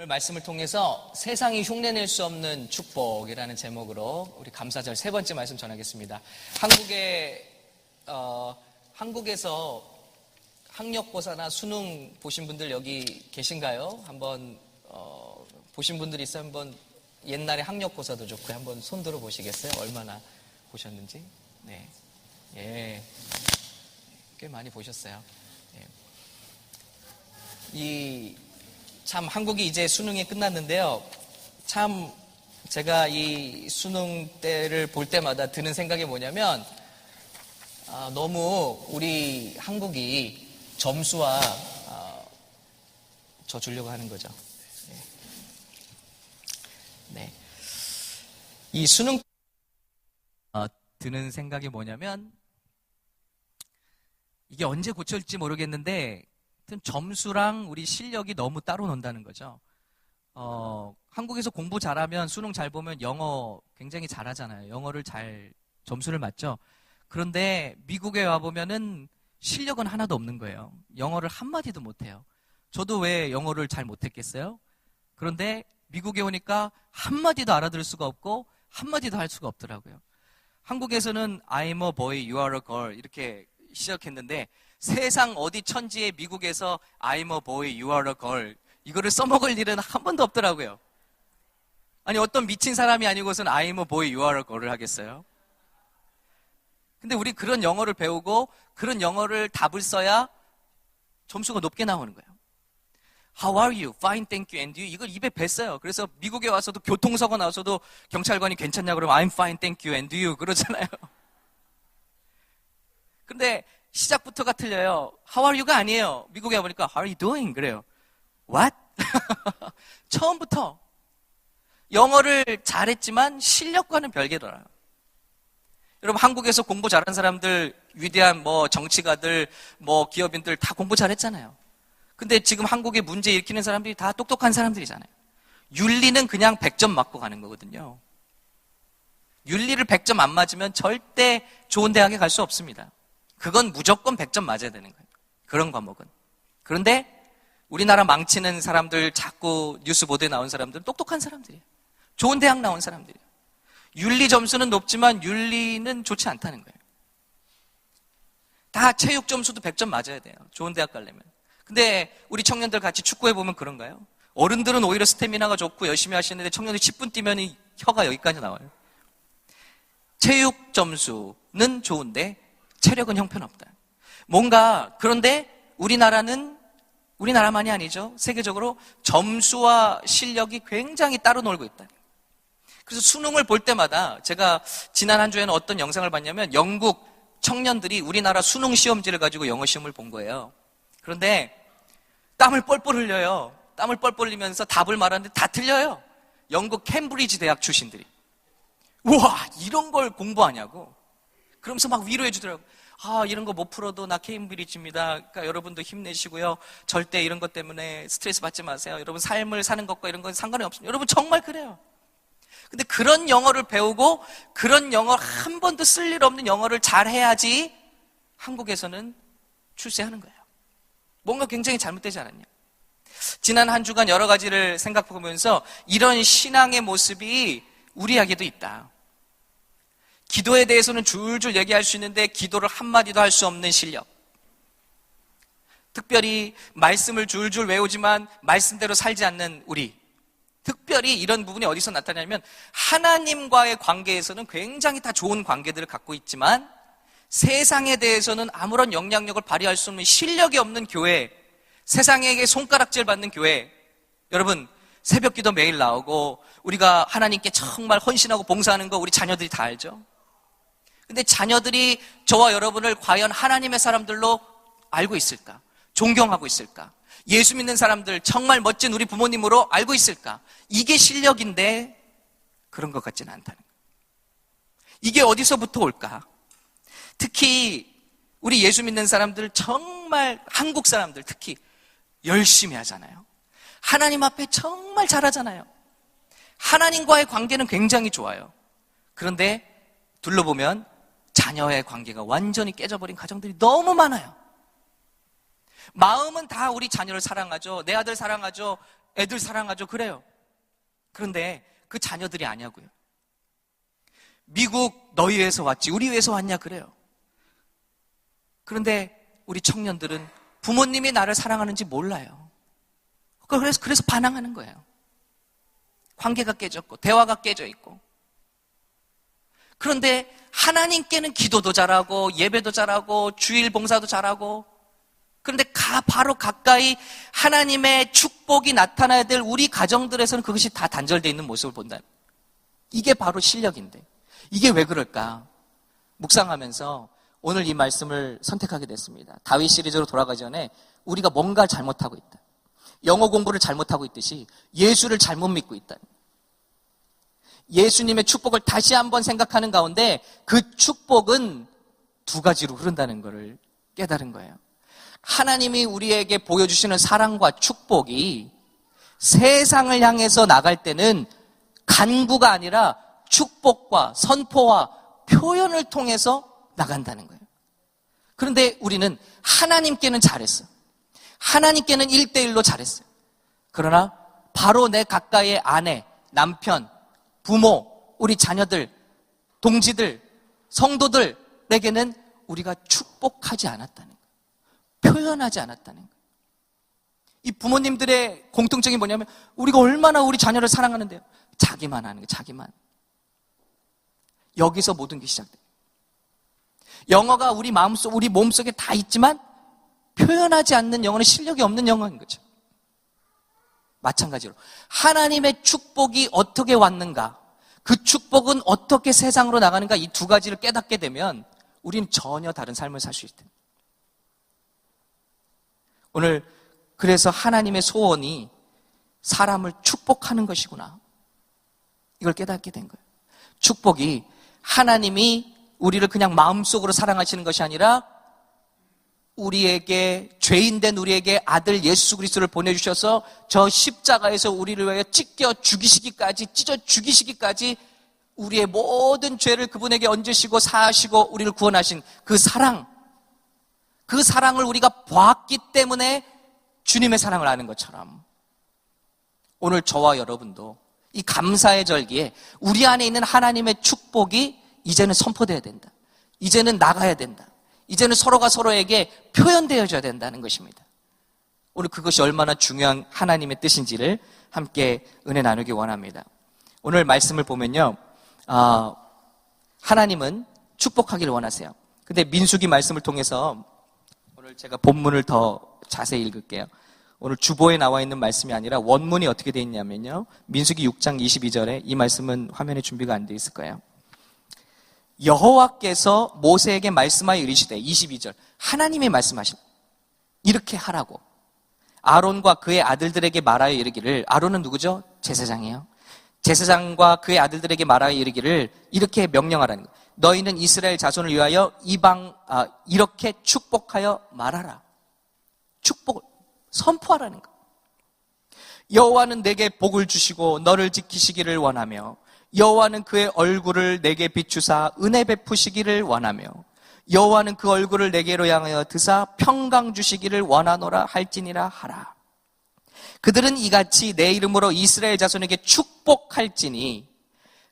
오늘 말씀을 통해서 세상이 흉내낼 수 없는 축복이라는 제목으로 우리 감사절 세 번째 말씀 전하겠습니다. 한국에서 학력고사나 수능 보신 분들 여기 계신가요? 한번 보신 분들 있어요? 한번 옛날에 학력고사도 좋고 한번 손 들어 보시겠어요? 얼마나 보셨는지? 네, 예, 꽤 많이 보셨어요. 예. 참 한국이 이제 수능이 끝났는데요. 참 제가 이 수능 때를 볼 때마다 드는 생각이 뭐냐면 너무 우리 한국이 점수와 저 주려고 하는 거죠. 네. 이 수능 드는 생각이 뭐냐면 이게 언제 고쳐질지 모르겠는데 점수랑 우리 실력이 너무 따로 논다는 거죠. 한국에서 공부 잘하면 수능 잘 보면 영어 굉장히 잘하잖아요. 영어를 잘 점수를 맞죠. 그런데 미국에 와보면은 실력은 하나도 없는 거예요. 영어를 한마디도 못해요. 저도 왜 영어를 잘 못했겠어요? 그런데 미국에 오니까 한마디도 알아들을 수가 없고 한마디도 할 수가 없더라고요. 한국에서는 I'm a boy, you are a girl 이렇게 시작했는데 세상 어디 천지에 미국에서 I'm a boy, you are a girl 이거를 써먹을 일은 한 번도 없더라고요. 아니 어떤 미친 사람이 아니고서는 I'm a boy, you are a girl을 하겠어요? 근데 우리 그런 영어를 배우고 그런 영어를 답을 써야 점수가 높게 나오는 거예요. How are you? Fine, thank you, and you? 이걸 입에 뱄어요. 그래서 미국에 와서도 교통사고 나서도 경찰관이 괜찮냐 그러면 I'm fine, thank you, and you 그러잖아요. 근데 시작부터가 틀려요. How are you가 아니에요. 미국에 와보니까 How are you doing? 그래요. What? 처음부터 영어를 잘했지만 실력과는 별개더라고요. 여러분 한국에서 공부 잘한 사람들 위대한 정치가들 기업인들 다 공부 잘했잖아요. 근데 지금 한국에 문제 일으키는 사람들이 다 똑똑한 사람들이잖아요. 윤리는 그냥 100점 맞고 가는 거거든요. 윤리를 100점 안 맞으면 절대 좋은 대학에 갈 수 없습니다. 그건 무조건 100점 맞아야 되는 거예요. 그런 과목은. 그런데 우리나라 망치는 사람들 자꾸 뉴스 보도에 나온 사람들은 똑똑한 사람들이에요. 좋은 대학 나온 사람들이에요. 윤리 점수는 높지만 윤리는 좋지 않다는 거예요. 다 체육 점수도 100점 맞아야 돼요. 좋은 대학 가려면. 근데 우리 청년들 같이 축구해 보면 그런가요? 어른들은 오히려 스태미나가 좋고 열심히 하시는데 청년들이 10분 뛰면 혀가 여기까지 나와요. 체육 점수는 좋은데 체력은 형편없다. 그런데 우리나라만이 아니죠. 세계적으로 점수와 실력이 굉장히 따로 놀고 있다. 그래서 수능을 볼 때마다 제가 지난 한 주에는 어떤 영상을 봤냐면 영국 청년들이 우리나라 수능 시험지를 가지고 영어 시험을 본 거예요. 그런데 땀을 뻘뻘 흘려요. 땀을 뻘뻘 흘리면서 답을 말하는데 다 틀려요. 영국 캠브리지 대학 출신들이. 우와, 이런 걸 공부하냐고. 그러면서 막 위로해 주더라고요. 이런 거 못 풀어도 나 케임브리지입니다. 그러니까 여러분도 힘내시고요. 절대 이런 것 때문에 스트레스 받지 마세요. 여러분 삶을 사는 것과 이런 건 상관이 없습니다. 여러분 정말 그래요. 근데 그런 영어를 배우고 그런 영어 한 번도 쓸 일 없는 영어를 잘 해야지 한국에서는 출세하는 거예요. 뭔가 굉장히 잘못되지 않았냐. 지난 한 주간 여러 가지를 생각해보면서 이런 신앙의 모습이 우리에게도 있다. 기도에 대해서는 줄줄 얘기할 수 있는데 기도를 한마디도 할 수 없는 실력. 특별히 말씀을 줄줄 외우지만 말씀대로 살지 않는 우리. 특별히 이런 부분이 어디서 나타나냐면 하나님과의 관계에서는 굉장히 다 좋은 관계들을 갖고 있지만 세상에 대해서는 아무런 영향력을 발휘할 수 없는 실력이 없는 교회, 세상에게 손가락질 받는 교회. 여러분 새벽 기도 매일 나오고 우리가 하나님께 정말 헌신하고 봉사하는 거 우리 자녀들이 다 알죠? 근데 자녀들이 저와 여러분을 과연 하나님의 사람들로 알고 있을까? 존경하고 있을까? 예수 믿는 사람들 정말 멋진 우리 부모님으로 알고 있을까? 이게 실력인데 그런 것 같지는 않다는 거예요. 이게 어디서부터 올까? 특히 우리 예수 믿는 사람들 정말 한국 사람들 특히 열심히 하잖아요. 하나님 앞에 정말 잘하잖아요. 하나님과의 관계는 굉장히 좋아요. 그런데 둘러보면 자녀의 관계가 완전히 깨져버린 가정들이 너무 많아요. 마음은 다 우리 자녀를 사랑하죠. 내 아들 사랑하죠. 애들 사랑하죠. 그래요. 그런데 그 자녀들이 아니냐고요. 미국 너희 위해서 왔지 우리 위해서 왔냐 그래요. 그런데 우리 청년들은 부모님이 나를 사랑하는지 몰라요. 그래서 반항하는 거예요. 관계가 깨졌고 대화가 깨져 있고. 그런데 하나님께는 기도도 잘하고 예배도 잘하고 주일 봉사도 잘하고, 그런데 바로 가까이 하나님의 축복이 나타나야 될 우리 가정들에서는 그것이 다 단절되어 있는 모습을 본다. 이게 바로 실력인데 이게 왜 그럴까? 묵상하면서 오늘 이 말씀을 선택하게 됐습니다. 다윗 시리즈로 돌아가기 전에 우리가 뭔가 잘못하고 있다. 영어 공부를 잘못하고 있듯이 예수를 잘못 믿고 있다. 예수님의 축복을 다시 한번 생각하는 가운데 그 축복은 두 가지로 흐른다는 것을 깨달은 거예요. 하나님이 우리에게 보여주시는 사랑과 축복이 세상을 향해서 나갈 때는 간구가 아니라 축복과 선포와 표현을 통해서 나간다는 거예요. 그런데 우리는 하나님께는 잘했어. 하나님께는 1대1로 잘했어요. 그러나 바로 내 가까이의 아내, 남편, 부모, 우리 자녀들, 동지들, 성도들에게는 우리가 축복하지 않았다는 거예요. 표현하지 않았다는 거예요. 이 부모님들의 공통점이 뭐냐면 우리가 얼마나 우리 자녀를 사랑하는데요. 자기만 하는 거예요. 자기만. 여기서 모든 게 시작돼요. 영어가 우리 마음속, 우리 몸속에 다 있지만 표현하지 않는 영어는 실력이 없는 영어인 거죠. 마찬가지로 하나님의 축복이 어떻게 왔는가, 그 축복은 어떻게 세상으로 나가는가, 이 두 가지를 깨닫게 되면 우리는 전혀 다른 삶을 살 수 있다. 오늘 그래서 하나님의 소원이 사람을 축복하는 것이구나, 이걸 깨닫게 된 거예요. 축복이 하나님이 우리를 그냥 마음속으로 사랑하시는 것이 아니라 우리에게, 죄인된 우리에게 아들 예수 그리스도를 보내주셔서 저 십자가에서 우리를 위하여 찢겨 죽이시기까지, 찢어 죽이시기까지 우리의 모든 죄를 그분에게 얹으시고 사하시고 우리를 구원하신 그 사랑, 그 사랑을 우리가 보았기 때문에 주님의 사랑을 아는 것처럼 오늘 저와 여러분도 이 감사의 절기에 우리 안에 있는 하나님의 축복이 이제는 선포되어야 된다. 이제는 나가야 된다. 이제는 서로가 서로에게 표현되어져야 된다는 것입니다. 오늘 그것이 얼마나 중요한 하나님의 뜻인지를 함께 은혜 나누기 원합니다. 오늘 말씀을 보면요, 하나님은 축복하기를 원하세요. 근데 민수기 말씀을 통해서 오늘 제가 본문을 더 자세히 읽을게요. 오늘 주보에 나와 있는 말씀이 아니라 원문이 어떻게 되어 있냐면요, 민수기 6장 22절에 이 말씀은 화면에 준비가 안 되어 있을 거예요. 여호와께서 모세에게 말씀하여 이르시되, 22절, 하나님이 말씀하신 이렇게 하라고 아론과 그의 아들들에게 말하여 이르기를. 아론은 누구죠? 제사장이에요. 제사장과 그의 아들들에게 말하여 이르기를 이렇게 명령하라는 거예요. 너희는 이스라엘 자손을 위하여 이렇게 축복하여 말하라. 축복을 선포하라는 거예요. 여호와는 내게 복을 주시고 너를 지키시기를 원하며, 여호와는 그의 얼굴을 내게 비추사 은혜 베푸시기를 원하며, 여호와는 그 얼굴을 내게로 향하여 드사 평강 주시기를 원하노라 할지니라 하라. 그들은 이같이 내 이름으로 이스라엘 자손에게 축복할지니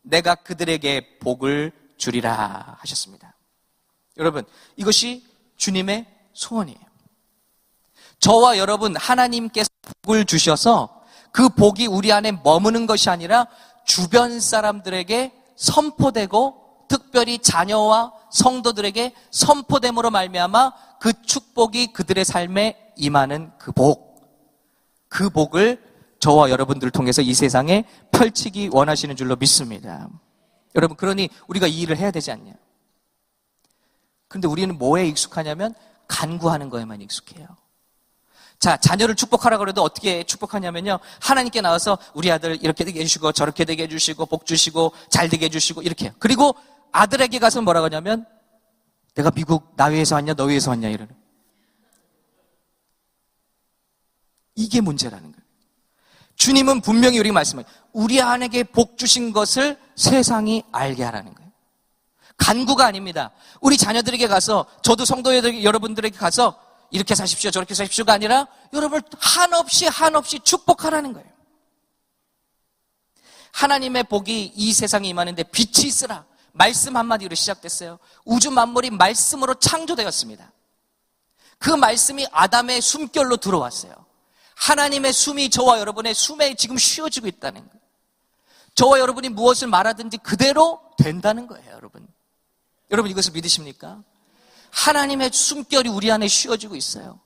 내가 그들에게 복을 주리라 하셨습니다. 여러분, 이것이 주님의 소원이에요. 저와 여러분, 하나님께서 복을 주셔서 그 복이 우리 안에 머무는 것이 아니라 주변 사람들에게 선포되고 특별히 자녀와 성도들에게 선포됨으로 말미암아 그 축복이 그들의 삶에 임하는 그 복을 저와 여러분들을 통해서 이 세상에 펼치기 원하시는 줄로 믿습니다. 여러분, 그러니 우리가 이 일을 해야 되지 않냐? 그런데 우리는 뭐에 익숙하냐면 간구하는 거에만 익숙해요. 자, 자녀를 축복하라고 그래도 어떻게 축복하냐면요, 하나님께 나와서 우리 아들 이렇게 되게 해주시고 저렇게 되게 해주시고 복 주시고 잘 되게 해주시고 이렇게 해요. 그리고 아들에게 가서 뭐라고 하냐면 내가 미국 나 위해서 왔냐 너 위해서 왔냐 이러는. 이게 문제라는 거예요. 주님은 분명히 우리에게 말씀해요. 우리 아내에게 복 주신 것을 세상이 알게 하라는 거예요. 간구가 아닙니다. 우리 자녀들에게 가서, 저도 성도 여러분들에게 가서 이렇게 사십시오, 저렇게 사십시오가 아니라 여러분을 한없이 축복하라는 거예요. 하나님의 복이 이 세상에 임하는데 빛이 있으라. 말씀 한마디로 시작됐어요. 우주 만물이 말씀으로 창조되었습니다. 그 말씀이 아담의 숨결로 들어왔어요. 하나님의 숨이 저와 여러분의 숨에 지금 쉬어지고 있다는 거예요. 저와 여러분이 무엇을 말하든지 그대로 된다는 거예요, 여러분. 여러분 이것을 믿으십니까? 하나님의 숨결이 우리 안에 쉬어지고 있어요.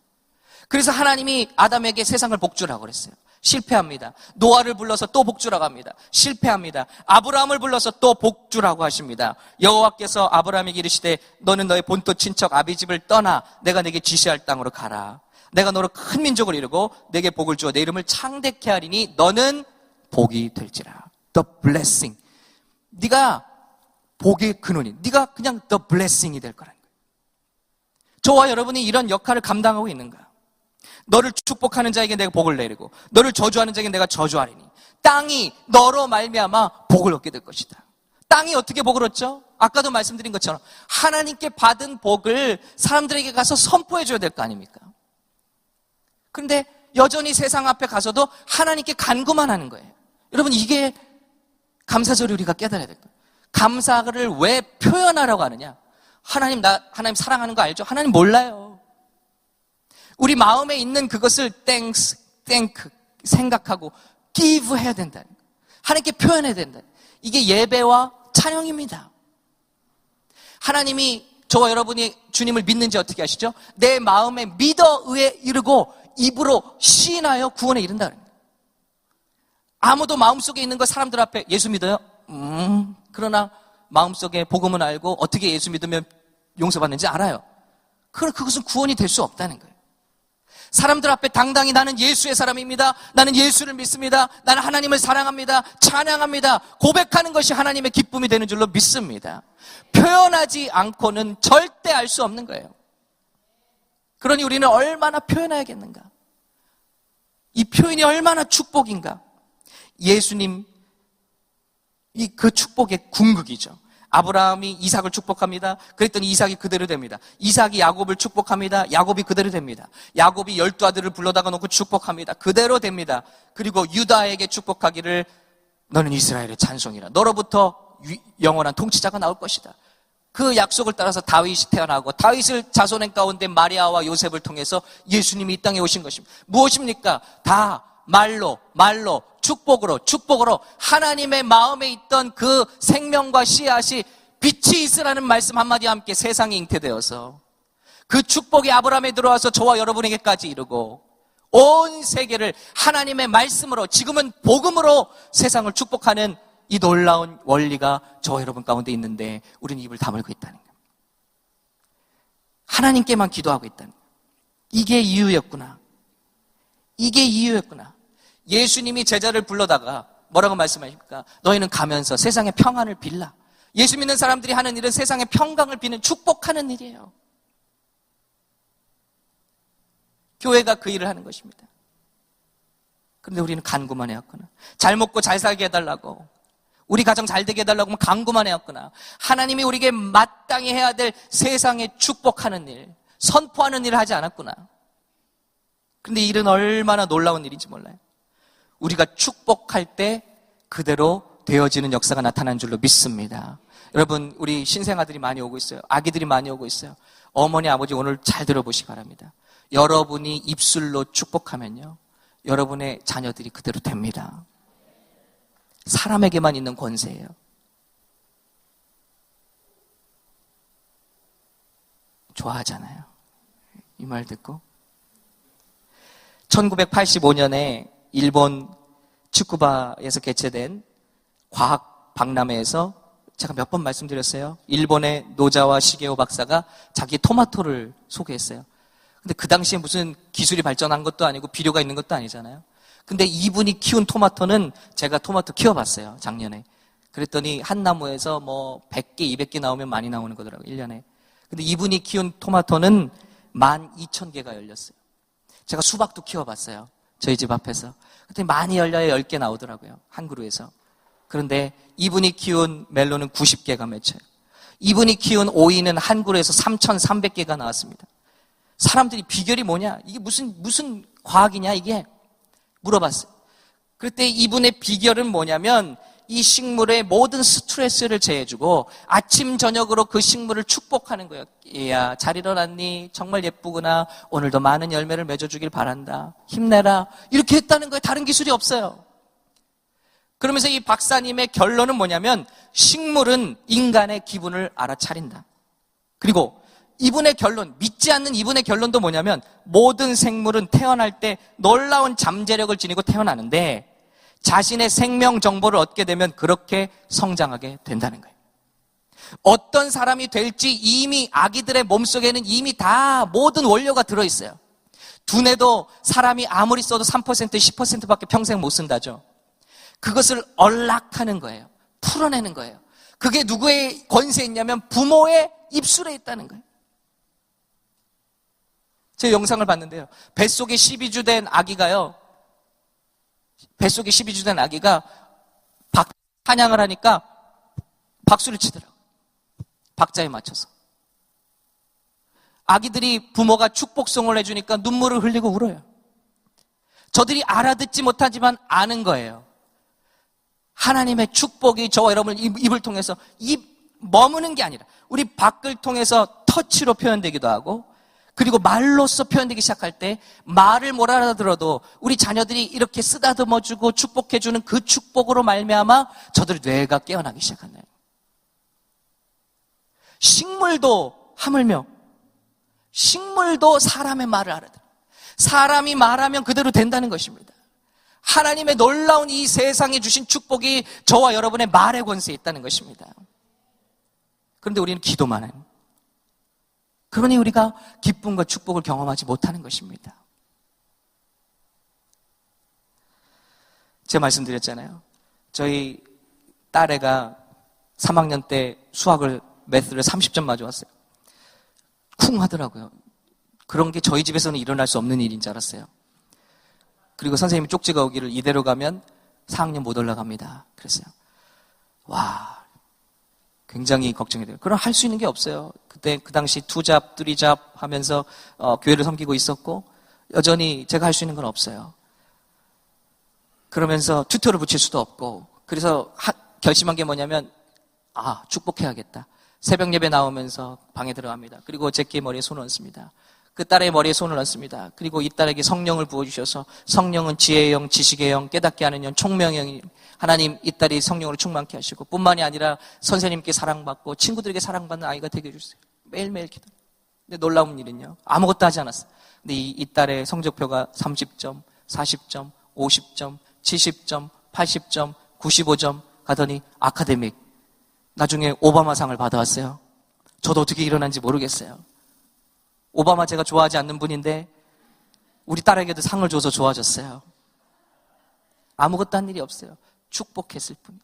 그래서 하나님이 아담에게 세상을 복주라고 그랬어요. 실패합니다. 노아를 불러서 또 복주라고 합니다. 실패합니다. 아브라함을 불러서 또 복주라고 하십니다. 여호와께서 아브라함에게 이르시되 너는 너의 본토 친척 아비 집을 떠나 내가 네게 지시할 땅으로 가라. 내가 너로 큰 민족을 이루고 내게 복을 주어 내 이름을 창대케 하리니 너는 복이 될지라. The blessing. 네가 복의 근원이. 네가 그냥 the blessing이 될 거라는 거예요. 저와 여러분이 이런 역할을 감당하고 있는가? 너를 축복하는 자에게 내가 복을 내리고 너를 저주하는 자에게 내가 저주하리니 땅이 너로 말미암아 복을 얻게 될 것이다. 땅이 어떻게 복을 얻죠? 아까도 말씀드린 것처럼 하나님께 받은 복을 사람들에게 가서 선포해 줘야 될 거 아닙니까? 그런데 여전히 세상 앞에 가서도 하나님께 간구만 하는 거예요. 여러분 이게 감사절이 우리가 깨달아야 될 거예요. 감사를 왜 표현하라고 하느냐? 하나님 사랑하는 거 알죠? 하나님 몰라요. 우리 마음에 있는 그것을 thanks, 생각하고 give 해야 된다. 하나님께 표현해야 된다. 이게 예배와 찬양입니다. 하나님이 저와 여러분이 주님을 믿는지 어떻게 아시죠? 내 마음에 믿어 의에 이르고 입으로 시인하여 구원에 이른다. 아무도 마음속에 있는 거 사람들 앞에 예수 믿어요? 그러나 마음속에 복음은 알고 어떻게 예수 믿으면 용서받는지 알아요. 그러나 그것은 구원이 될 수 없다는 거예요. 사람들 앞에 당당히 나는 예수의 사람입니다. 나는 예수를 믿습니다. 나는 하나님을 사랑합니다. 찬양합니다. 고백하는 것이 하나님의 기쁨이 되는 줄로 믿습니다. 표현하지 않고는 절대 알 수 없는 거예요. 그러니 우리는 얼마나 표현해야겠는가? 이 표현이 얼마나 축복인가? 예수님 그 축복의 궁극이죠. 아브라함이 이삭을 축복합니다. 그랬더니 이삭이 그대로 됩니다. 이삭이 야곱을 축복합니다. 야곱이 그대로 됩니다. 야곱이 12아들을 불러다가 놓고 축복합니다. 그대로 됩니다. 그리고 유다에게 축복하기를 너는 이스라엘의 찬송이라. 너로부터 영원한 통치자가 나올 것이다. 그 약속을 따라서 다윗이 태어나고 다윗을 자손의 가운데 마리아와 요셉을 통해서 예수님이 이 땅에 오신 것입니다. 무엇입니까? 다 말로 축복으로 하나님의 마음에 있던 그 생명과 씨앗이 빛이 있으라는 말씀 한마디와 함께 세상에 잉태되어서 그 축복이 아브라함에 들어와서 저와 여러분에게까지 이르고 온 세계를 하나님의 말씀으로 지금은 복음으로 세상을 축복하는 이 놀라운 원리가 저와 여러분 가운데 있는데 우리는 입을 다물고 있다는 거예요. 하나님께만 기도하고 있다는 거예요. 이게 이유였구나. 예수님이 제자를 불러다가 뭐라고 말씀하십니까? 너희는 가면서 세상의 평안을 빌라. 예수 믿는 사람들이 하는 일은 세상의 평강을 비는 축복하는 일이에요. 교회가 그 일을 하는 것입니다. 그런데 우리는 간구만 해왔구나. 잘 먹고 잘 살게 해달라고, 우리 가정 잘 되게 해달라고 간구만 해왔구나. 하나님이 우리에게 마땅히 해야 될 세상에 축복하는 일, 선포하는 일을 하지 않았구나. 그런데 이 일은 얼마나 놀라운 일인지 몰라요. 우리가 축복할 때 그대로 되어지는 역사가 나타난 줄로 믿습니다. 여러분, 우리 신생아들이 많이 오고 있어요. 아기들이 많이 오고 있어요. 어머니, 아버지 오늘 잘 들어보시기 바랍니다. 여러분이 입술로 축복하면요, 여러분의 자녀들이 그대로 됩니다. 사람에게만 있는 권세예요. 좋아하잖아요. 이 말 듣고 1985년에 일본 츠쿠바에서 개최된 과학 박람회에서 제가 몇 번 말씀드렸어요. 일본의 노자와 시게오 박사가 자기 토마토를 소개했어요. 근데 그 당시에 무슨 기술이 발전한 것도 아니고 비료가 있는 것도 아니잖아요. 근데 이분이 키운 토마토는 제가 토마토 키워봤어요, 작년에. 그랬더니 한 나무에서 뭐 100개, 200개 나오면 많이 나오는 거더라고요, 1년에. 근데 이분이 키운 토마토는 12,000개가 열렸어요. 제가 수박도 키워봤어요, 저희 집 앞에서. 그랬더니 많이 열려야 10개 나오더라고요, 한 그루에서. 그런데 이분이 키운 멜론은 90개가 맺혀요. 이분이 키운 오이는 한 그루에서 3,300개가 나왔습니다. 사람들이 비결이 뭐냐? 이게 무슨 과학이냐, 이게? 물어봤어요. 그때 이분의 비결은 뭐냐면 이 식물의 모든 스트레스를 제해주고 아침 저녁으로 그 식물을 축복하는 거예요. 얘야, 잘 일어났니? 정말 예쁘구나. 오늘도 많은 열매를 맺어주길 바란다. 힘내라. 이렇게 했다는 거예요. 다른 기술이 없어요. 그러면서 이 박사님의 결론은 뭐냐면 식물은 인간의 기분을 알아차린다. 그리고 이분의 결론, 믿지 않는 이분의 결론도 뭐냐면 모든 생물은 태어날 때 놀라운 잠재력을 지니고 태어나는데 자신의 생명 정보를 얻게 되면 그렇게 성장하게 된다는 거예요. 어떤 사람이 될지 이미 아기들의 몸속에는 이미 다 모든 원료가 들어있어요. 두뇌도 사람이 아무리 써도 3%, 10%밖에 평생 못 쓴다죠. 그것을 언락하는 거예요. 풀어내는 거예요. 그게 누구의 권세에 있냐면 부모의 입술에 있다는 거예요. 제 영상을 봤는데요. 뱃속에 12주 된 아기가 찬양을 하니까 박수를 치더라고요. 박자에 맞춰서. 아기들이 부모가 축복송을 해주니까 눈물을 흘리고 울어요. 저들이 알아듣지 못하지만 아는 거예요. 하나님의 축복이 저와 여러분 입을 통해서 머무는 게 아니라 우리 밖을 통해서 터치로 표현되기도 하고 그리고 말로써 표현되기 시작할 때 말을 못 알아들어도 우리 자녀들이 이렇게 쓰다듬어주고 축복해주는 그 축복으로 말미암아 저들의 뇌가 깨어나기 시작한다. 식물도 하물며 식물도 사람의 말을 알아들어요. 사람이 말하면 그대로 된다는 것입니다. 하나님의 놀라운 이 세상에 주신 축복이 저와 여러분의 말의 권세에 있다는 것입니다. 그런데 우리는 기도만 해요. 그러니 우리가 기쁨과 축복을 경험하지 못하는 것입니다. 제가 말씀드렸잖아요. 저희 딸애가 3학년 때 수학을 매스를 30점 맞아왔어요. 쿵 하더라고요. 그런 게 저희 집에서는 일어날 수 없는 일인 줄 알았어요. 그리고 선생님이 쪽지가 오기를 이대로 가면 4학년 못 올라갑니다. 그랬어요. 와, 굉장히 걱정이 돼요. 그럼 할 수 있는 게 없어요. 그때 그 당시 2잡, 3잡 하면서 교회를 섬기고 있었고 여전히 제가 할 수 있는 건 없어요. 그러면서 튜터를 붙일 수도 없고 그래서 결심한 게 뭐냐면 축복해야겠다. 새벽 예배 나오면서 방에 들어갑니다. 그리고 제끼 머리에 손을 얹습니다. 그 딸의 머리에 손을 얹습니다. 그리고 이 딸에게 성령을 부어주셔서 성령은 지혜의 영, 지식의 영, 깨닫게 하는 영, 총명의 영 하나님 이 딸이 성령으로 충만케 하시고 뿐만이 아니라 선생님께 사랑받고 친구들에게 사랑받는 아이가 되게 해주세요. 매일매일 기도. 근데 놀라운 일은요. 아무것도 하지 않았어요. 근데 이 딸의 성적표가 30점, 40점, 50점, 70점, 80점, 95점 가더니 아카데믹. 나중에 오바마상을 받아왔어요. 저도 어떻게 일어난지 모르겠어요. 오바마 제가 좋아하지 않는 분인데 우리 딸에게도 상을 줘서 좋아졌어요. 아무것도 한 일이 없어요. 축복했을 뿐이에요.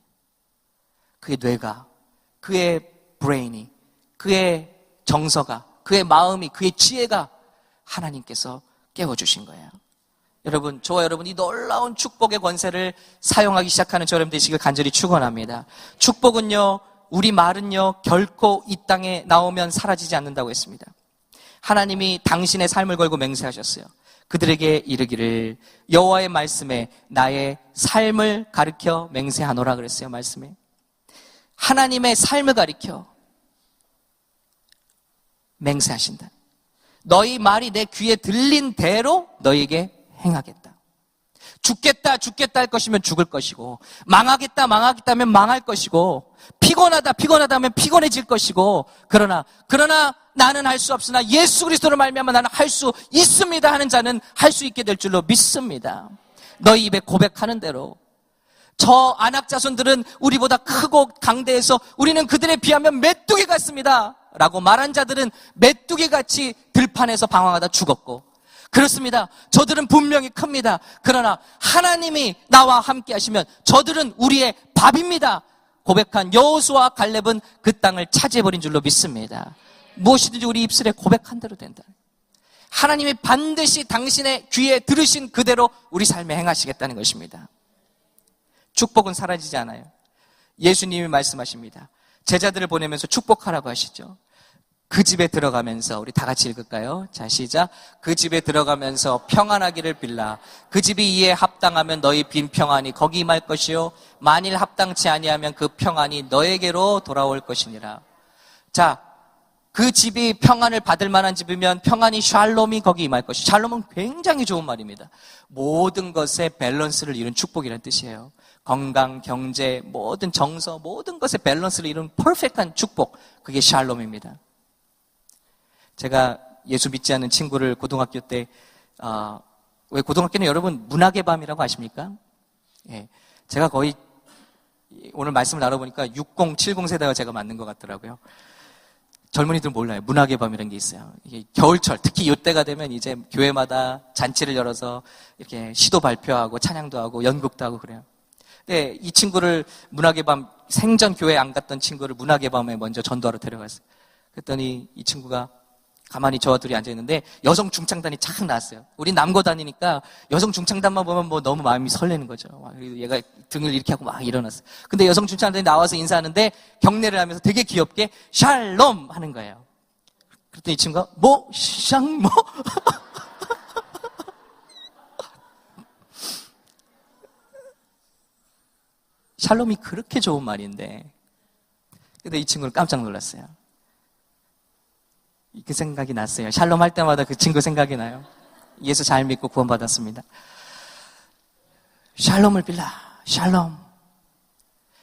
그의 뇌가, 그의 브레인이, 그의 정서가, 그의 마음이, 그의 지혜가 하나님께서 깨워주신 거예요. 여러분, 저와 여러분 이 놀라운 축복의 권세를 사용하기 시작하는 저럼 되시길 간절히 축원합니다. 축복은요, 우리 말은요 결코 이 땅에 나오면 사라지지 않는다고 했습니다. 하나님이 당신의 삶을 걸고 맹세하셨어요. 그들에게 이르기를 여호와의 말씀에 나의 삶을 가르쳐 맹세하노라 그랬어요. 말씀에 하나님의 삶을 가르쳐 맹세하신다. 너희 말이 내 귀에 들린 대로 너희에게 행하겠다. 죽겠다 할 것이면 죽을 것이고 망하겠다 하면 망할 것이고 피곤하다 하면 피곤해질 것이고 그러나 나는 할 수 없으나 예수 그리스도로 말미암아 나는 할 수 있습니다 하는 자는 할 수 있게 될 줄로 믿습니다. 너희 입에 고백하는 대로 저 안악 자손들은 우리보다 크고 강대해서 우리는 그들에 비하면 메뚜기 같습니다 라고 말한 자들은 메뚜기같이 들판에서 방황하다 죽었고 그렇습니다. 저들은 분명히 큽니다. 그러나 하나님이 나와 함께 하시면 저들은 우리의 밥입니다. 고백한 여호수아와 갈렙은 그 땅을 차지해버린 줄로 믿습니다. 무엇이든지 우리 입술에 고백한 대로 된다. 하나님이 반드시 당신의 귀에 들으신 그대로 우리 삶에 행하시겠다는 것입니다. 축복은 사라지지 않아요. 예수님이 말씀하십니다. 제자들을 보내면서 축복하라고 하시죠. 그 집에 들어가면서, 우리 다 같이 읽을까요? 자, 시작. 그 집에 들어가면서 평안하기를 빌라. 그 집이 이에 합당하면 너희 빈 평안이 거기 임할 것이요 만일 합당치 아니하면 그 평안이 너에게로 돌아올 것이니라. 자, 그 집이 평안을 받을 만한 집이면 평안이 샬롬이 거기 임할 것이. 샬롬은 굉장히 좋은 말입니다. 모든 것에 밸런스를 이룬 축복이라는 뜻이에요. 건강, 경제, 모든 정서, 모든 것에 밸런스를 이룬 퍼펙트한 축복. 그게 샬롬입니다. 제가 예수 믿지 않는 친구를 고등학교 때, 왜 고등학교는 여러분 문학의 밤이라고 아십니까? 예. 제가 거의 오늘 말씀을 나눠보니까 60, 70 세대가 제가 맞는 것 같더라고요. 젊은이들은 몰라요. 문학의 밤이라는 게 있어요. 이게 겨울철, 특히 이때가 되면 이제 교회마다 잔치를 열어서 이렇게 시도 발표하고 찬양도 하고 연극도 하고 그래요. 근데 이 친구를 문학의 밤, 생전 교회 안 갔던 친구를 문학의 밤에 먼저 전도하러 데려갔어요. 그랬더니 이 친구가 가만히 저와 둘이 앉아있는데 여성 중창단이 착 나왔어요. 우린 남고 다니니까 여성 중창단만 보면 뭐 너무 마음이 설레는 거죠. 그리고 얘가 등을 이렇게 하고 막 일어났어요. 근데 여성 중창단이 나와서 인사하는데 경례를 하면서 되게 귀엽게 샬롬 하는 거예요. 그랬더니 이 친구가 뭐? 샹 뭐? 샬롬이 그렇게 좋은 말인데 근데 이 친구는 깜짝 놀랐어요. 그 생각이 났어요. 샬롬 할 때마다 그 친구 생각이 나요. 예수 잘 믿고 구원받았습니다. 샬롬을 빌라. 샬롬.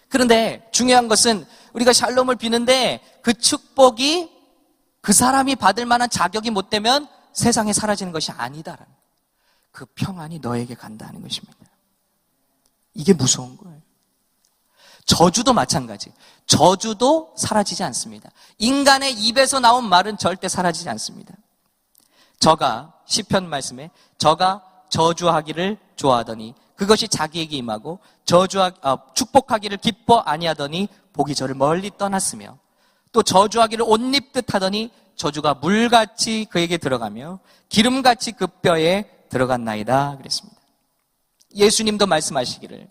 그런데 중요한 것은 우리가 샬롬을 비는데 그 축복이 그 사람이 받을 만한 자격이 못 되면 세상에 사라지는 것이 아니다라는 그 평안이 너에게 간다는 것입니다. 이게 무서운 거예요. 저주도 마찬가지. 저주도 사라지지 않습니다. 인간의 입에서 나온 말은 절대 사라지지 않습니다. 저가 시편 말씀에 저가 저주하기를 좋아하더니 그것이 자기에게 임하고 축복하기를 기뻐 아니하더니 복이 저를 멀리 떠났으며 또 저주하기를 옷 입듯 하더니 저주가 물같이 그에게 들어가며 기름같이 그 뼈에 들어갔나이다 그랬습니다. 예수님도 말씀하시기를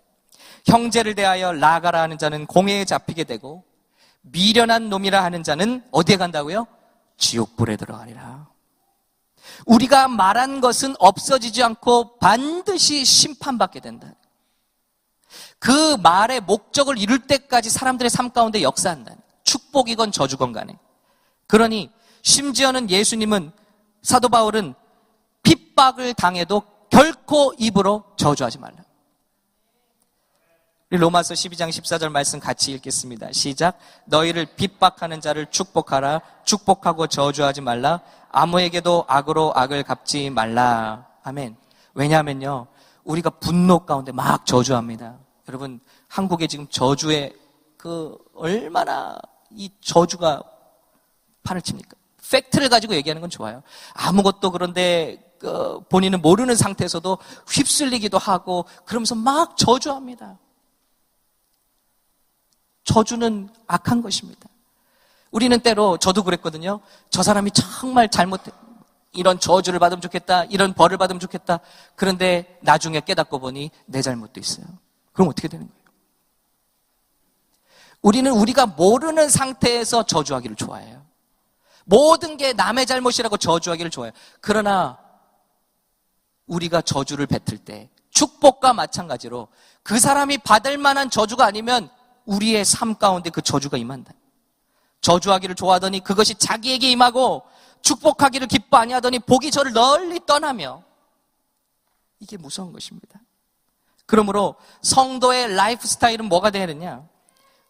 형제를 대하여 나가라 하는 자는 공회에 잡히게 되고 미련한 놈이라 하는 자는 어디에 간다고요? 지옥불에 들어가리라. 우리가 말한 것은 없어지지 않고 반드시 심판받게 된다. 그 말의 목적을 이룰 때까지 사람들의 삶 가운데 역사한다. 축복이건 저주건 간에. 그러니 심지어는 예수님은, 사도 바울은 핍박을 당해도 결코 입으로 저주하지 말라. 로마서 12장 14절 말씀 같이 읽겠습니다. 시작. 너희를 핍박하는 자를 축복하라. 축복하고 저주하지 말라. 아무에게도 악으로 악을 갚지 말라. 아멘. 왜냐하면요, 우리가 분노 가운데 막 저주합니다. 여러분, 한국에 지금 저주의 얼마나 이 저주가 판을 칩니까? 팩트를 가지고 얘기하는 건 좋아요. 아무것도 그런데 본인은 모르는 상태에서도 휩쓸리기도 하고 그러면서 막 저주합니다. 저주는 악한 것입니다. 우리는 때로, 저도 그랬거든요. 저 사람이 정말 잘못해. 이런 저주를 받으면 좋겠다. 이런 벌을 받으면 좋겠다. 그런데 나중에 깨닫고 보니 내 잘못도 있어요. 그럼 어떻게 되는 거예요? 우리는 우리가 모르는 상태에서 저주하기를 좋아해요. 모든 게 남의 잘못이라고 저주하기를 좋아해요. 그러나 우리가 저주를 뱉을 때 축복과 마찬가지로 그 사람이 받을 만한 저주가 아니면 우리의 삶 가운데 그 저주가 임한다. 저주하기를 좋아하더니 그것이 자기에게 임하고 축복하기를 기뻐 아니하더니 복이 저를 널리 떠나며. 이게 무서운 것입니다. 그러므로 성도의 라이프 스타일은 뭐가 되어야 되냐?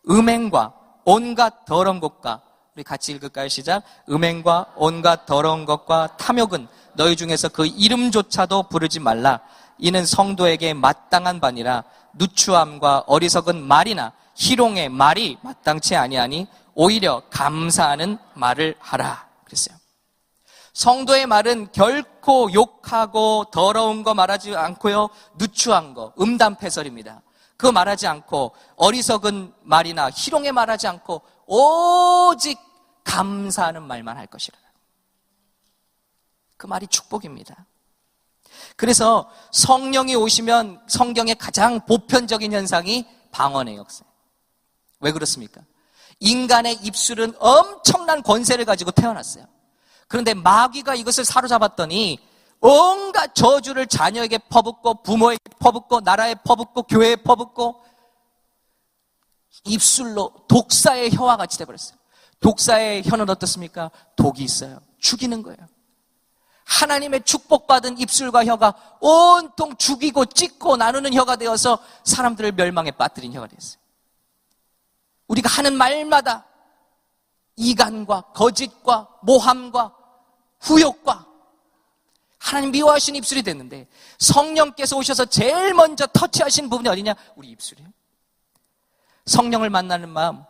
음행과 온갖 더러운 것과, 우리 같이 읽을까요? 시작. 음행과 온갖 더러운 것과 탐욕은 너희 중에서 그 이름조차도 부르지 말라. 이는 성도에게 마땅한 바니라. 누추함과 어리석은 말이나 희롱의 말이 마땅치 아니하니 오히려 감사하는 말을 하라. 그랬어요. 성도의 말은 결코 욕하고 더러운 거 말하지 않고요, 누추한 거, 음담패설입니다. 그거 말하지 않고 어리석은 말이나 희롱의 말하지 않고 오직 감사하는 말만 할 것이라. 그 말이 축복입니다. 그래서 성령이 오시면 성경의 가장 보편적인 현상이 방언의 역사예요. 왜 그렇습니까? 인간의 입술은 엄청난 권세를 가지고 태어났어요. 그런데 마귀가 이것을 사로잡았더니 온갖 저주를 자녀에게 퍼붓고 부모에게 퍼붓고 나라에 퍼붓고 교회에 퍼붓고 입술로 독사의 혀와 같이 돼버렸어요. 독사의 혀는 어떻습니까? 독이 있어요. 죽이는 거예요. 하나님의 축복받은 입술과 혀가 온통 죽이고 찢고 나누는 혀가 되어서 사람들을 멸망에 빠뜨린 혀가 됐어요. 우리가 하는 말마다 이간과 거짓과 모함과 후욕과 하나님 미워하신 입술이 됐는데, 성령께서 오셔서 제일 먼저 터치하신 부분이 어디냐? 우리 입술이에요. 성령을 만나는 마음,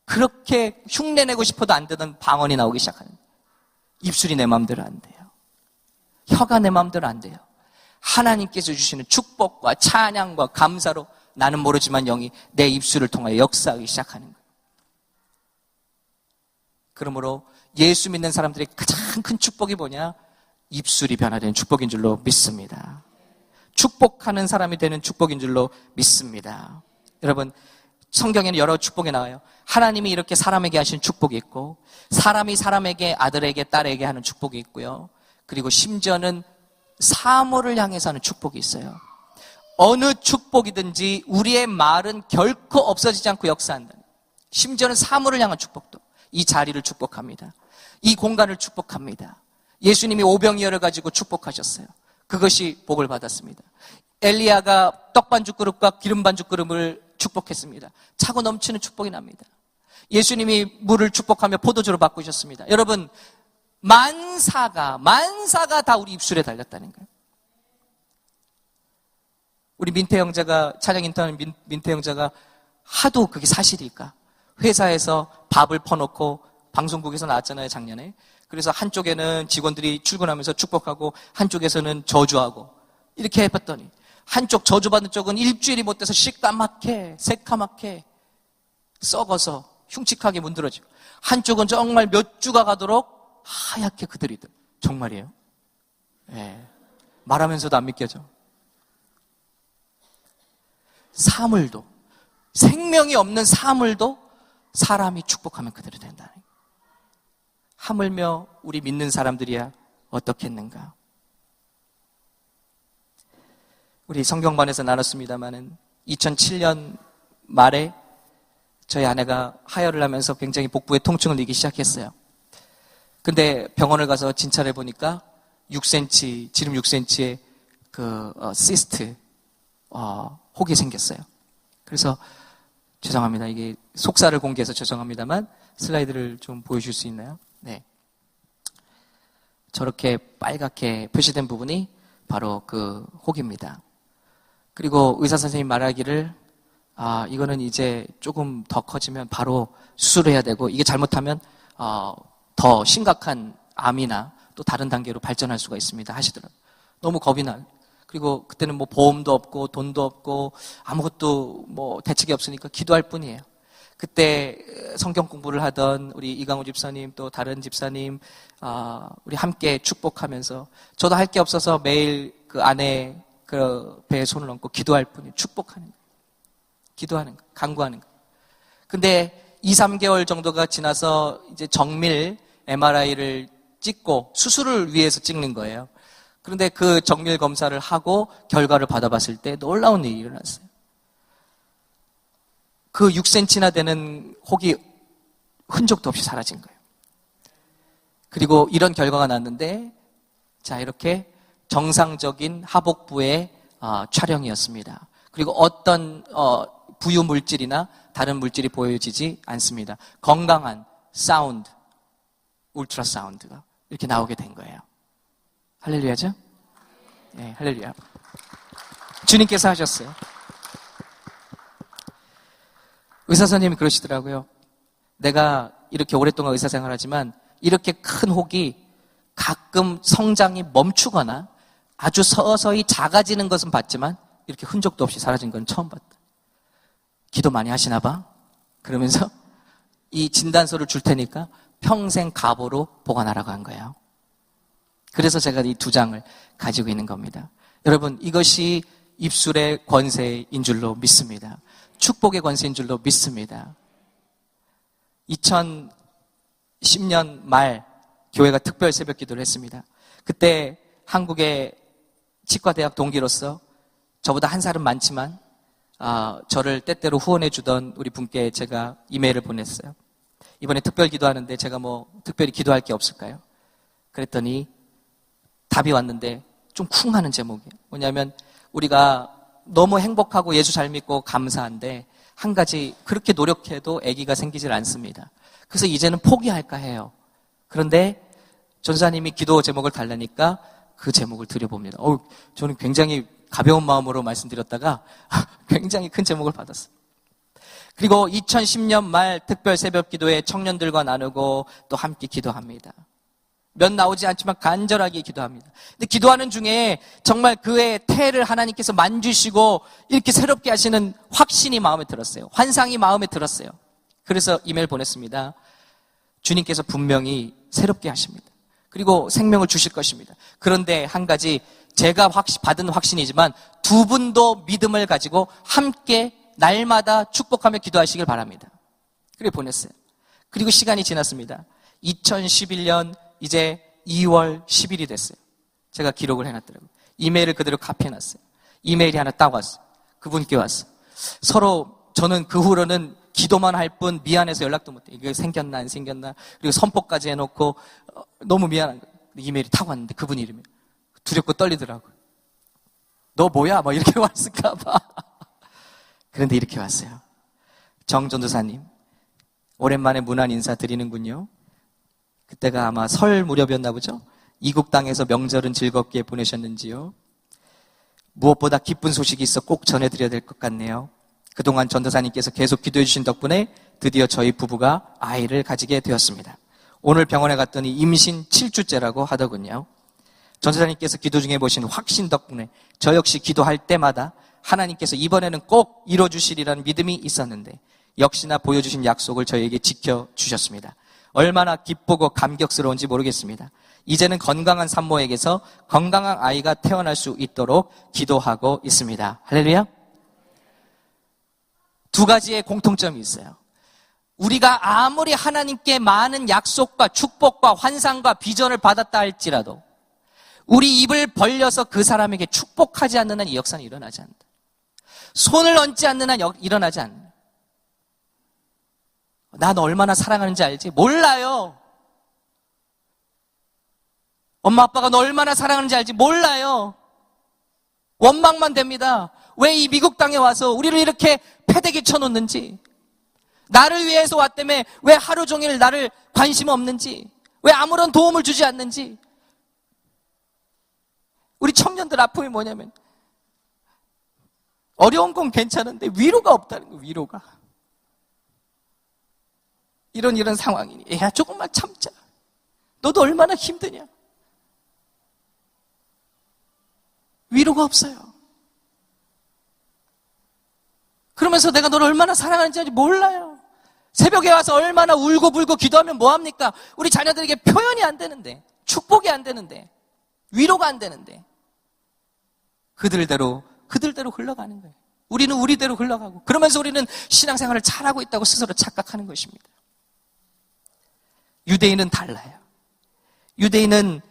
그렇게 흉내내고 싶어도 안 되던 방언이 나오기 시작하는 거예요. 입술이 내 마음대로 안 돼요. 혀가 내 마음대로 안 돼요. 하나님께서 주시는 축복과 찬양과 감사로 나는 모르지만 영이 내 입술을 통하여 역사하기 시작하는 거예요. 그러므로 예수 믿는 사람들의 가장 큰 축복이 뭐냐? 입술이 변화되는 축복인 줄로 믿습니다. 축복하는 사람이 되는 축복인 줄로 믿습니다. 여러분, 성경에는 여러 축복이 나와요. 하나님이 이렇게 사람에게 하신 축복이 있고, 사람이 사람에게, 아들에게, 딸에게 하는 축복이 있고요. 그리고 심지어는 사물을 향해서 하는 축복이 있어요. 어느 축복이든지 우리의 말은 결코 없어지지 않고 역사한다. 심지어는 사물을 향한 축복도. 이 자리를 축복합니다. 이 공간을 축복합니다. 예수님이 오병이어를 가지고 축복하셨어요. 그것이 복을 받았습니다. 엘리야가 떡반죽 그릇과 기름 반죽 그릇을 축복했습니다. 차고 넘치는 축복이 납니다. 예수님이 물을 축복하며 포도주로 바꾸셨습니다. 여러분, 만사가 다 우리 입술에 달렸다는 거예요. 우리 민태 형제가, 찬양 인터뷰 민태 형제가 하도 그게 사실일까? 회사에서 밥을 퍼놓고 방송국에서 나왔잖아요, 작년에. 그래서 한쪽에는 직원들이 출근하면서 축복하고 한쪽에서는 저주하고 이렇게 해봤더니 한쪽 저주받는 쪽은 일주일이 못 돼서 시까맣게 새까맣게 썩어서 흉측하게 문드러지고, 한쪽은 정말 몇 주가 가도록 하얗게 그들이들. 정말이에요. 예. 말하면서도 안 믿겨져. 사물도, 생명이 없는 사물도 사람이 축복하면 그대로 된다는 거예요. 하물며 우리 믿는 사람들이야 어떻겠는가. 우리 성경반에서 나눴습니다마는 2007년 말에 저희 아내가 하혈을 하면서 굉장히 복부에 통증을 느끼기 시작했어요. 근데 병원을 가서 진찰해 보니까 6cm, 지름 6cm의 시스트, 혹이 생겼어요. 그래서 죄송합니다. 이게 속사를 공개해서 죄송합니다만 슬라이드를 좀 보여줄 수 있나요? 네. 저렇게 빨갛게 표시된 부분이 바로 그 혹입니다. 그리고 의사 선생님이 말하기를, 이거는 이제 조금 더 커지면 바로 수술을 해야 되고, 이게 잘못하면 더 심각한 암이나 또 다른 단계로 발전할 수가 있습니다 하시더라고요. 너무 겁이 나요. 그리고 그때는 뭐 보험도 없고 돈도 없고 아무것도 뭐 대책이 없으니까 기도할 뿐이에요. 그때 성경 공부를 하던 우리 이강호 집사님 또 다른 집사님, 우리 함께 축복하면서, 저도 할 게 없어서 매일 그 아내 그 배에 손을 얹고 기도할 뿐이에요. 축복하는 거예요. 기도하는 거, 간구하는 거. 근데 2-3개월 정도가 지나서 이제 정밀 MRI를 찍고 수술을 위해서 찍는 거예요. 그런데 그 정밀 검사를 하고 결과를 받아봤을 때 놀라운 일이 일어났어요. 그 6cm나 되는 혹이 흔적도 없이 사라진 거예요. 그리고 이런 결과가 났는데, 자, 이렇게 정상적인 하복부의 촬영이었습니다. 그리고 어떤 부유 물질이나 다른 물질이 보여지지 않습니다. 건강한 사운드, 울트라 사운드가 이렇게 나오게 된 거예요. 할렐루야죠? 네, 할렐루야. 주님께서 하셨어요. 의사 선생님이 그러시더라고요. 내가 이렇게 오랫동안 의사 생활하지만 이렇게 큰 혹이 가끔 성장이 멈추거나 아주 서서히 작아지는 것은 봤지만 이렇게 흔적도 없이 사라진 건 처음 봤다. 기도 많이 하시나 봐? 그러면서 이 진단서를 줄 테니까 평생 갑오로 보관하라고 한 거예요. 그래서 제가 이 2장을 가지고 있는 겁니다. 여러분, 이것이 입술의 권세인 줄로 믿습니다. 축복의 권세인 줄로 믿습니다. 2010년 말 교회가 특별 새벽 기도를 했습니다. 그때 한국의 치과대학 동기로서 저보다 한 살은 많지만 저를 때때로 후원해 주던 우리 분께 제가 이메일을 보냈어요. 이번에 특별 기도하는데 제가 뭐 특별히 기도할 게 없을까요? 그랬더니 답이 왔는데 좀 쿵하는 제목이에요. 뭐냐면 우리가 너무 행복하고 예수 잘 믿고 감사한데 한 가지 그렇게 노력해도 아기가 생기질 않습니다. 그래서 이제는 포기할까 해요. 그런데 전사님이 기도 제목을 달라니까 그 제목을 드려봅니다. 저는 굉장히 가벼운 마음으로 말씀드렸다가 굉장히 큰 제목을 받았어요. 그리고 2010년 말 특별 새벽 기도에 청년들과 나누고 또 함께 기도합니다. 몇 나오지 않지만 간절하게 기도합니다. 근데 기도하는 중에 정말 그의 태를 하나님께서 만주시고 이렇게 새롭게 하시는 확신이 마음에 들었어요. 환상이 마음에 들었어요. 그래서 이메일 보냈습니다. 주님께서 분명히 새롭게 하십니다. 그리고 생명을 주실 것입니다. 그런데 한 가지 제가 받은 확신이지만 두 분도 믿음을 가지고 함께 날마다 축복하며 기도하시길 바랍니다. 그렇게 보냈어요. 그리고 시간이 지났습니다. 2011년 이제 2월 10일이 됐어요. 제가 기록을 해놨더라고요. 이메일을 그대로 카피해놨어요. 이메일이 하나 딱 왔어요. 그분께 왔어요. 서로 저는 그 후로는 기도만 할 뿐 미안해서 연락도 못해요. 이게 생겼나 안 생겼나 그리고 선포까지 해놓고 너무 미안한 거예요. 이메일이 딱 왔는데 그분 이름이 두렵고 떨리더라고요. 너 뭐야? 뭐 이렇게 왔을까 봐. 그런데 이렇게 왔어요. 정전도사님 오랜만에 문안 인사 드리는군요. 그때가 아마 설 무렵이었나 보죠. 이국 땅에서 명절은 즐겁게 보내셨는지요. 무엇보다 기쁜 소식이 있어 꼭 전해드려야 될 것 같네요. 그동안 전도사님께서 계속 기도해 주신 덕분에 드디어 저희 부부가 아이를 가지게 되었습니다. 오늘 병원에 갔더니 임신 7주째라고 하더군요. 전도사님께서 기도 중에 보신 확신 덕분에 저 역시 기도할 때마다 하나님께서 이번에는 꼭 이뤄주시리라는 믿음이 있었는데 역시나 보여주신 약속을 저에게 지켜주셨습니다. 얼마나 기쁘고 감격스러운지 모르겠습니다. 이제는 건강한 산모에게서 건강한 아이가 태어날 수 있도록 기도하고 있습니다. 할렐루야. 두 가지의 공통점이 있어요. 우리가 아무리 하나님께 많은 약속과 축복과 환상과 비전을 받았다 할지라도 우리 입을 벌려서 그 사람에게 축복하지 않는 한 이 역사는 일어나지 않는다. 손을 얹지 않는 한 일어나지 않는다. 나 너 얼마나 사랑하는지 알지? 몰라요. 엄마 아빠가 너 얼마나 사랑하는지 알지? 몰라요. 원망만 됩니다. 왜 이 미국 땅에 와서 우리를 이렇게 패대기 쳐놓는지, 나를 위해서 왔다며 왜 하루 종일 나를 관심 없는지, 왜 아무런 도움을 주지 않는지. 우리 청년들 아픔이 뭐냐면 어려운 건 괜찮은데 위로가 없다는 거예요. 위로가. 이런 상황이니 야 조금만 참자. 너도 얼마나 힘드냐. 위로가 없어요. 그러면서 내가 너를 얼마나 사랑하는지 몰라요. 새벽에 와서 얼마나 울고불고 기도하면 뭐합니까? 우리 자녀들에게 표현이 안 되는데, 축복이 안 되는데, 위로가 안 되는데 그들대로 흘러가는 거예요. 우리는 우리대로 흘러가고, 그러면서 우리는 신앙생활을 잘하고 있다고 스스로 착각하는 것입니다. 유대인은 달라요. 유대인은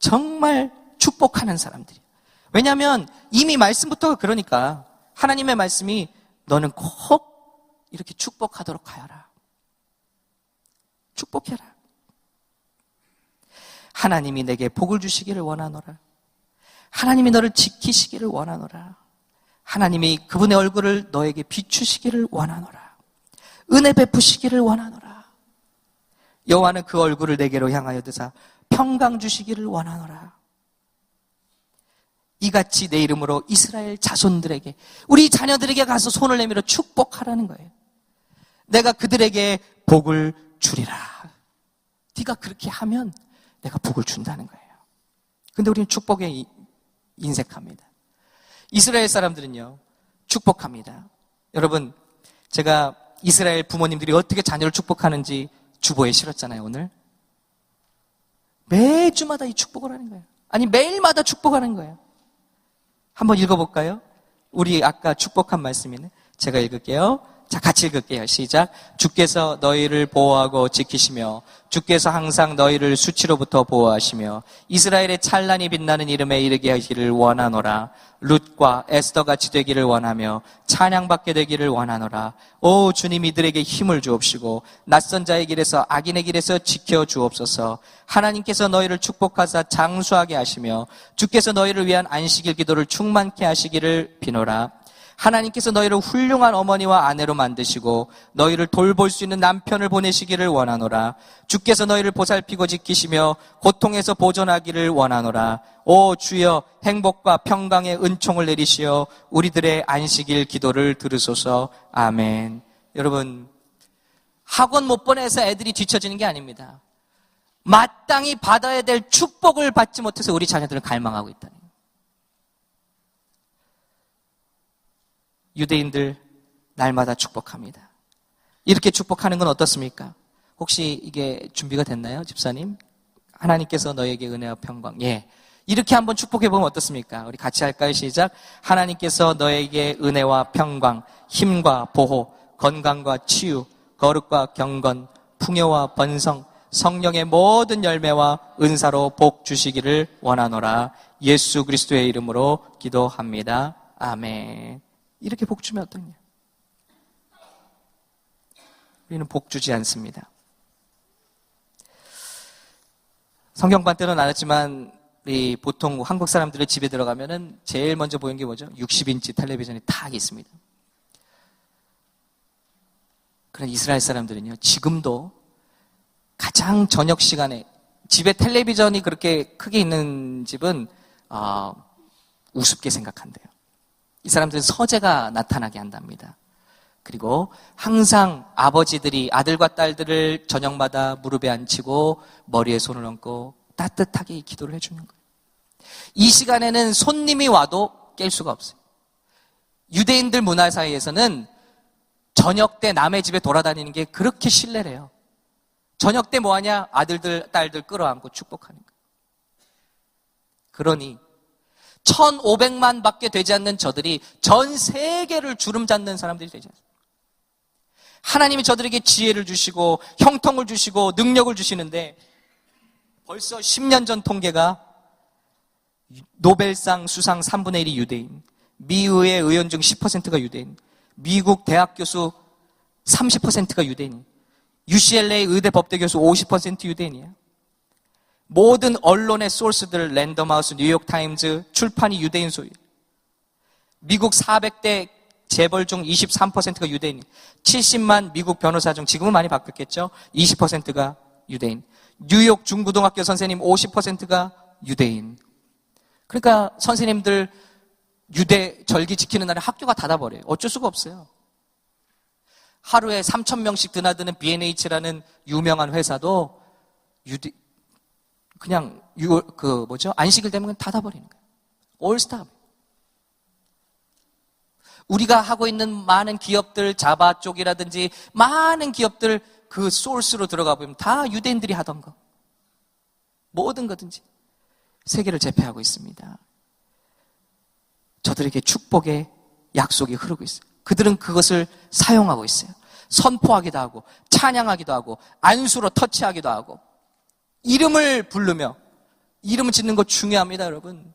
정말 축복하는 사람들이에요. 왜냐하면 이미 말씀부터 그러니까 하나님의 말씀이 너는 꼭 이렇게 축복하도록 하여라. 축복해라. 하나님이 내게 복을 주시기를 원하노라. 하나님이 너를 지키시기를 원하노라. 하나님이 그분의 얼굴을 너에게 비추시기를 원하노라. 은혜 베푸시기를 원하노라. 여호와는 그 얼굴을 내게로 향하여 드사 평강 주시기를 원하노라. 이같이 내 이름으로 이스라엘 자손들에게, 우리 자녀들에게 가서 손을 내밀어 축복하라는 거예요. 내가 그들에게 복을 주리라. 네가 그렇게 하면 내가 복을 준다는 거예요. 근데 우리는 축복에 인색합니다. 이스라엘 사람들은요, 축복합니다. 여러분, 제가 이스라엘 부모님들이 어떻게 자녀를 축복하는지 주보에 실었잖아요, 오늘. 매주마다 이 축복을 하는 거예요. 아니, 매일마다 축복하는 거예요. 한번 읽어볼까요? 우리 아까 축복한 말씀이네. 제가 읽을게요. 자, 같이 읽을게요. 시작. 주께서 너희를 보호하고 지키시며 주께서 항상 너희를 수치로부터 보호하시며 이스라엘의 찬란히 빛나는 이름에 이르게 하시기를 원하노라. 룻과 에스더같이 되기를 원하며 찬양받게 되기를 원하노라. 오 주님, 이들에게 힘을 주옵시고 낯선 자의 길에서 악인의 길에서 지켜 주옵소서. 하나님께서 너희를 축복하사 장수하게 하시며 주께서 너희를 위한 안식일 기도를 충만케 하시기를 비노라. 하나님께서 너희를 훌륭한 어머니와 아내로 만드시고 너희를 돌볼 수 있는 남편을 보내시기를 원하노라. 주께서 너희를 보살피고 지키시며 고통에서 보존하기를 원하노라. 오 주여, 행복과 평강의 은총을 내리시어 우리들의 안식일 기도를 들으소서. 아멘. 여러분, 학원 못 보내서 애들이 뒤처지는 게 아닙니다. 마땅히 받아야 될 축복을 받지 못해서 우리 자녀들을 갈망하고 있다는. 유대인들 날마다 축복합니다. 이렇게 축복하는 건 어떻습니까? 혹시 이게 준비가 됐나요, 집사님? 하나님께서 너에게 은혜와 평강. 예. 이렇게 한번 축복해보면 어떻습니까? 우리 같이 할까요? 시작. 하나님께서 너에게 은혜와 평강, 힘과 보호, 건강과 치유, 거룩과 경건, 풍요와 번성, 성령의 모든 열매와 은사로 복 주시기를 원하노라. 예수 그리스도의 이름으로 기도합니다. 아멘. 이렇게 복 주면 어떠냐? 우리는 복 주지 않습니다. 성경판 때는 안 했지만 우리 보통 한국 사람들의 집에 들어가면은 제일 먼저 보이는 게 뭐죠? 60인치 텔레비전이 딱 있습니다. 그런 이스라엘 사람들은요, 지금도 가장 저녁 시간에 집에 텔레비전이 그렇게 크게 있는 집은 우습게 생각한대요. 이 사람들은 서재가 나타나게 한답니다. 그리고 항상 아버지들이 아들과 딸들을 저녁마다 무릎에 앉히고 머리에 손을 얹고 따뜻하게 기도를 해주는 거예요. 이 시간에는 손님이 와도 깰 수가 없어요. 유대인들 문화 사이에서는 저녁 때 남의 집에 돌아다니는 게 그렇게 신뢰래요. 저녁 때 뭐하냐? 아들들, 딸들 끌어안고 축복하는 거예요. 그러니 1,500만 밖에 되지 않는 저들이 전 세계를 주름 잡는 사람들이 되지 않습니다. 하나님이 저들에게 지혜를 주시고 형통을 주시고 능력을 주시는데 벌써 10년 전 통계가 노벨상 수상 3분의 1이 유대인, 미의회 의원 중 10%가 유대인, 미국 대학 교수 30%가 유대인, UCLA 의대 법대 교수 50% 유대인이에요. 모든 언론의 소스들, 랜덤하우스, 뉴욕타임즈, 출판이 유대인 소유. 미국 400대 재벌 중 23%가 유대인. 70만 미국 변호사 중, 지금은 많이 바뀌었겠죠? 20%가 유대인. 뉴욕 중고등학교 선생님 50%가 유대인. 그러니까 선생님들 유대 절기 지키는 날에 학교가 닫아버려요. 어쩔 수가 없어요. 하루에 3,000명씩 드나드는 B&H라는 유명한 회사도 그냥 안식일 되면 닫아버리는 거예요. 올스탑. 우리가 하고 있는 많은 기업들, 자바 쪽이라든지 많은 기업들 그 소스로 들어가 보면 다 유대인들이 하던 거. 모든 거든지 세계를 제패하고 있습니다. 저들에게 축복의 약속이 흐르고 있어요. 그들은 그것을 사용하고 있어요. 선포하기도 하고 찬양하기도 하고 안수로 터치하기도 하고 이름을 부르며, 이름을 짓는 거 중요합니다, 여러분.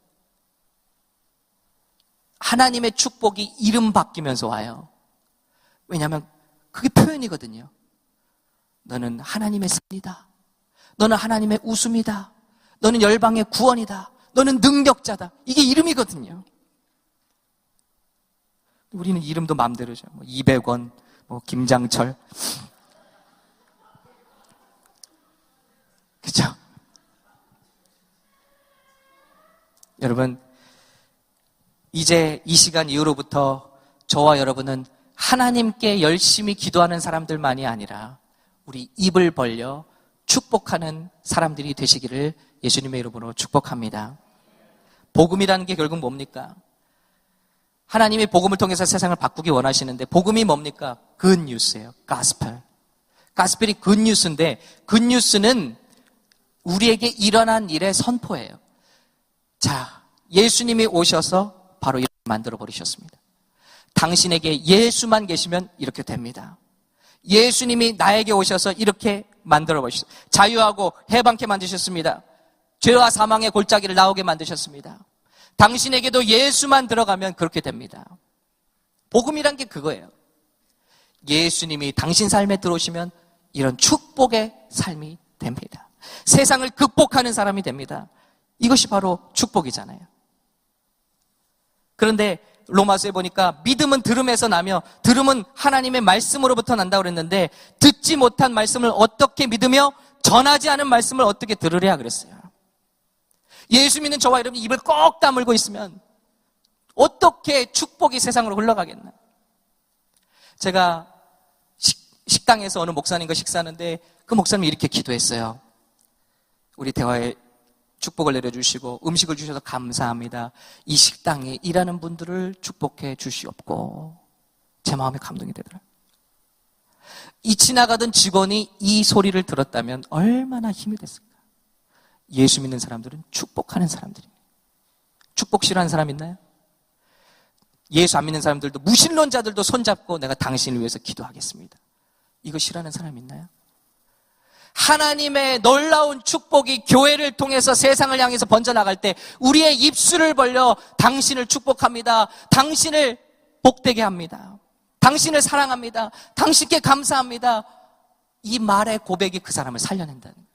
하나님의 축복이 이름 바뀌면서 와요. 왜냐하면 그게 표현이거든요. 너는 하나님의 선이다. 너는 하나님의 웃음이다. 너는 열방의 구원이다. 너는 능력자다. 이게 이름이거든요. 우리는 이름도 마음대로죠. 200원, 김장철. 그렇죠? 여러분, 이제 이 시간 이후로부터 저와 여러분은 하나님께 열심히 기도하는 사람들만이 아니라 우리 입을 벌려 축복하는 사람들이 되시기를 예수님의 이름으로 축복합니다. 복음이라는 게 결국 뭡니까? 하나님이 복음을 통해서 세상을 바꾸기 원하시는데 복음이 뭡니까? 굿뉴스예요. 가스펠. 가스펠이 굿뉴스인데 굿뉴스는 우리에게 일어난 일의 선포예요. 자, 예수님이 오셔서 바로 이렇게 만들어 버리셨습니다. 당신에게 예수만 계시면 이렇게 됩니다. 예수님이 나에게 오셔서 이렇게 만들어 보셨어요. 자유하고 해방케 만드셨습니다. 죄와 사망의 골짜기를 나오게 만드셨습니다. 당신에게도 예수만 들어가면 그렇게 됩니다. 복음이란 게 그거예요. 예수님이 당신 삶에 들어오시면 이런 축복의 삶이 됩니다. 세상을 극복하는 사람이 됩니다. 이것이 바로 축복이잖아요. 그런데 로마서에 보니까 믿음은 들음에서 나며 들음은 하나님의 말씀으로부터 난다고 그랬는데 듣지 못한 말씀을 어떻게 믿으며 전하지 않은 말씀을 어떻게 들으랴 그랬어요. 예수 믿는 저와 여러분이 입을 꼭 다물고 있으면 어떻게 축복이 세상으로 흘러가겠나. 제가 식당에서 어느 목사님과 식사하는데 그 목사님이 이렇게 기도했어요. 우리 대화에 축복을 내려주시고 음식을 주셔서 감사합니다. 이 식당에 일하는 분들을 축복해 주시옵고. 제 마음에 감동이 되더라고요. 이 지나가던 직원이 이 소리를 들었다면 얼마나 힘이 됐을까. 예수 믿는 사람들은 축복하는 사람들입니다. 축복 싫어하는 사람 있나요? 예수 안 믿는 사람들도 무신론자들도 손잡고 내가 당신을 위해서 기도하겠습니다. 이거 싫어하는 사람 있나요? 하나님의 놀라운 축복이 교회를 통해서 세상을 향해서 번져나갈 때 우리의 입술을 벌려 당신을 축복합니다. 당신을 복되게 합니다. 당신을 사랑합니다. 당신께 감사합니다. 이 말의 고백이 그 사람을 살려낸다는 거예요.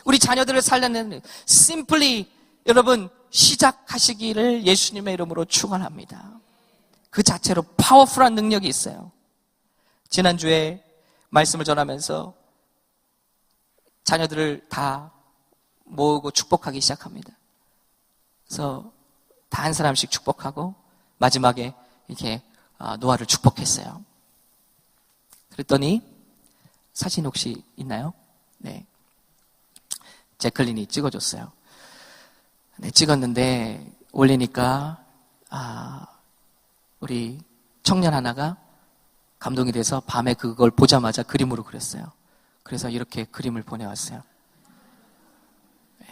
우리 자녀들을 살려내는 simply 여러분 시작하시기를 예수님의 이름으로 축원합니다. 그 자체로 파워풀한 능력이 있어요. 지난주에 말씀을 전하면서 자녀들을 다 모으고 축복하기 시작합니다. 그래서 다 한 사람씩 축복하고 마지막에 이렇게 노아를 축복했어요. 그랬더니 사진 혹시 있나요? 네, 제클린이 찍어줬어요. 네, 찍었는데 올리니까 우리 청년 하나가 감동이 돼서 밤에 그걸 보자마자 그림으로 그렸어요. 그래서 이렇게 그림을 보내왔어요.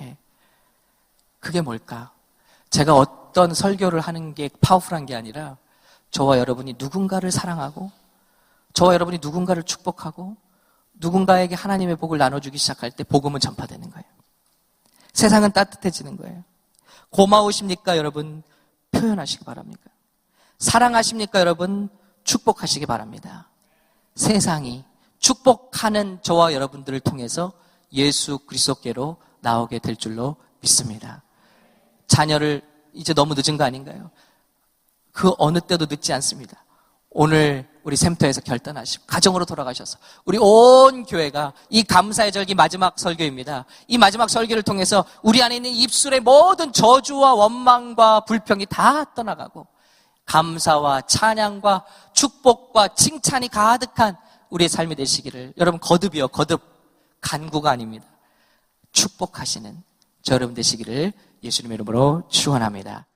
네. 그게 뭘까? 제가 어떤 설교를 하는 게 파워풀한 게 아니라 저와 여러분이 누군가를 사랑하고 저와 여러분이 누군가를 축복하고 누군가에게 하나님의 복을 나눠주기 시작할 때 복음은 전파되는 거예요. 세상은 따뜻해지는 거예요. 고마우십니까 여러분? 표현하시기 바랍니다. 사랑하십니까 여러분? 축복하시기 바랍니다. 세상이 축복하는 저와 여러분들을 통해서 예수 그리스도께로 나오게 될 줄로 믿습니다. 자녀를 이제 너무 늦은 거 아닌가요? 그 어느 때도 늦지 않습니다. 오늘 우리 샘터에서 결단하시고 가정으로 돌아가셔서 우리 온 교회가 이 감사의 절기 마지막 설교입니다. 이 마지막 설교를 통해서 우리 안에 있는 입술의 모든 저주와 원망과 불평이 다 떠나가고 감사와 찬양과 축복과 칭찬이 가득한 우리의 삶이 되시기를. 여러분 거듭이요, 거듭. 간구가 아닙니다. 축복하시는 저 여러분 되시기를 예수님의 이름으로 축원합니다.